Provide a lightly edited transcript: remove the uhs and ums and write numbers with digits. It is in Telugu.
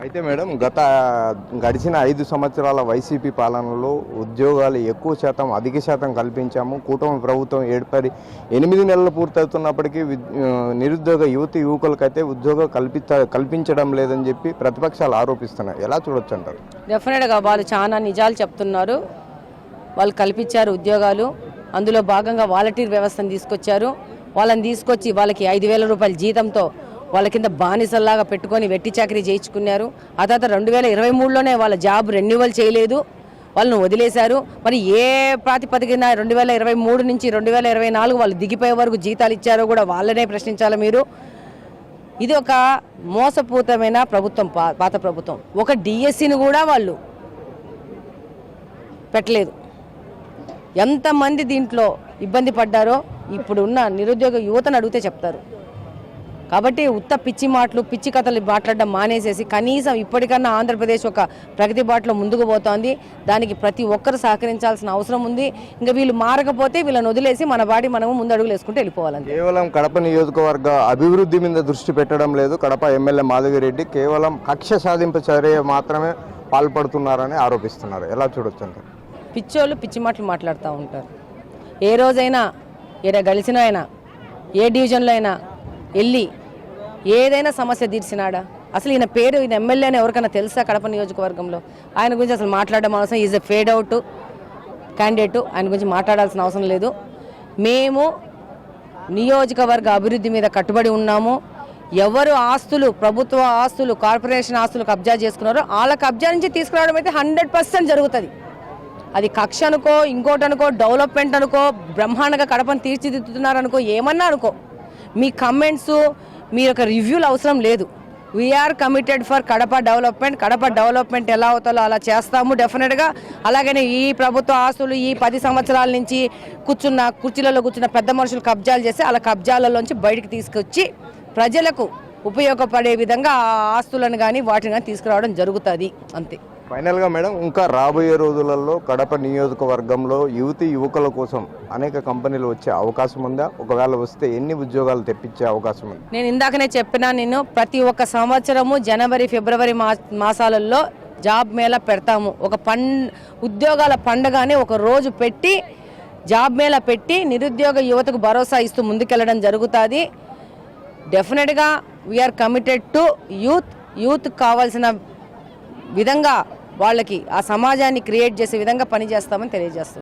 అయితే మేడం గడిచిన 5 సంవత్సరాల వైసీపీ పాలనలో ఉద్యోగాలు ఎక్కువ శాతం అధిక శాతం కల్పించాము. కూటమి ప్రభుత్వం ఏర్పడి 8 నెలలు పూర్తవుతున్నప్పటికీ నిరుద్యోగ యువకులకైతే ఉద్యోగం కల్పించడం లేదని చెప్పి ప్రతిపక్షాలు ఆరోపిస్తున్నాయి. ఎలా చూడొచ్చు అంటారు? డెఫినెట్గా వాళ్ళు చాలా నిజాలు చెప్తున్నారు. వాళ్ళు కల్పించారు ఉద్యోగాలు. అందులో భాగంగా వాలంటీర్ వ్యవస్థను తీసుకొచ్చారు. వాళ్ళని తీసుకొచ్చి వాళ్ళకి 5,000 రూపాయల జీతంతో వాళ్ళ కింద బానిసల్లాగా పెట్టుకొని వెట్టి చాకరీ చేయించుకున్నారు. ఆ తర్వాత 2023లోనే వాళ్ళ జాబ్ రెన్యువల్ చేయలేదు, వాళ్ళను వదిలేశారు. మరి ఏ ప్రాతిపదికన 2023 నుంచి 2024 వాళ్ళు దిగిపోయే వరకు జీతాలు ఇచ్చారో కూడా వాళ్ళనే ప్రశ్నించాలి మీరు. ఇది ఒక మోసపూరితమైన ప్రభుత్వం, పాత ప్రభుత్వం. ఒక డిఎస్సిని కూడా వాళ్ళు పెట్టలేదు. ఎంతమంది దీంట్లో ఇబ్బంది పడ్డారో ఇప్పుడు ఉన్న నిరుద్యోగ యువతను అడిగితే చెప్తారు. కాబట్టి ఉత్త పిచ్చి మాటలు, పిచ్చి కథలు మాట్లాడడం మానేసేసి కనీసం ఇప్పటికన్నా ఆంధ్రప్రదేశ్ ఒక ప్రగతి బాటలో ముందుకు పోతోంది. దానికి ప్రతి ఒక్కరు సహకరించాల్సిన అవసరం ఉంది. ఇంకా వీళ్ళు మారకపోతే వీళ్ళని వదిలేసి మన బాడీ మనము ముందు అడుగులు వేసుకుంటూ వెళ్ళిపోవాలని. కేవలం కడప నియోజకవర్గ అభివృద్ధి మీద దృష్టి పెట్టడం లేదు. కడప ఎమ్మెల్యే మాధవిరెడ్డి కేవలం కక్ష సాధింపు చర్య మాత్రమే పాల్పడుతున్నారని ఆరోపిస్తున్నారు. ఎలా చూడొచ్చు అంటారు? పిచ్చోళ్ళు పిచ్చి మాటలు మాట్లాడుతూ ఉంటారు. ఏ రోజైనా గెలిచిన అయినా ఏ డివిజన్లో అయినా వెళ్ళి ఏదైనా సమస్య తీర్చినాడా? అసలు ఈయన పేరు, ఈయన ఎమ్మెల్యే అని ఎవరికైనా తెలుసా? కడప నియోజకవర్గంలో ఆయన గురించి అసలు మాట్లాడడం అవసరం. Is a fade out candidate. ఆయన గురించి మాట్లాడాల్సిన అవసరం లేదు. మేము నియోజకవర్గ అభివృద్ధి మీద కట్టుబడి ఉన్నాము. ఎవరు ఆస్తులు, ప్రభుత్వ ఆస్తులు, కార్పొరేషన్ ఆస్తులు కబ్జా చేసుకున్నారో వాళ్ళ కబ్జా నుంచి తీసుకురావడం అయితే 100% జరుగుతుంది. అది కక్ష అనుకో, ఇంకోటి అనుకో, డెవలప్మెంట్ అనుకో, బ్రహ్మాండంగా కడపను తీర్చిదిద్దుతున్నారనుకో, ఏమన్నా అనుకో, మీ కమెంట్స్, మీ యొక్క రివ్యూలు అవసరం లేదు. We are committed for Kadapa development. Kadapa development ఎలా అవుతాలో అలా చేస్తాము డెఫినెట్గా. అలాగనే ఈ ప్రభుత్వ ఆస్తులు ఈ 10 సంవత్సరాల నుంచి కుర్చీలలో కూర్చున్న పెద్ద మనుషులు కబ్జాలు చేసి అలా కబ్జాలలోంచి బయటికి తీసుకొచ్చి ప్రజలకు ఉపయోగపడే విధంగా ఆ ఆస్తులను కానీ వాటిని కానీ తీసుకురావడం జరుగుతుంది. అంతే. ఫైనల్గా మేడం, ఇంకా రాబోయే రోజులలో కడప నియోజకవర్గంలో యువకుల కోసం అనేక కంపెనీలు వచ్చే అవకాశం ఉందా? ఒకవేళ వస్తే ఎన్ని ఉద్యోగాలు తెప్పించే అవకాశం ఉంది? నేను ఇందాకనే చెప్పినా, ప్రతి ఒక్క సంవత్సరము జనవరి ఫిబ్రవరి మాసాలలో జాబ్ మేళా పెడతాము. ఒక ఉద్యోగాల పండుగని ఒక రోజు పెట్టి జాబ్ మేళా పెట్టి నిరుద్యోగ యువతకు భరోసా ఇస్తూ ముందుకెళ్ళడం జరుగుతుంది. డెఫినెట్గా వీఆర్ కమిటెడ్ టు యూత్ కావాల్సిన విధంగా వాళ్ళకి ఆ సమాజాన్ని క్రియేట్ చేసే విధంగా పనిచేస్తామని తెలియజేస్తాం.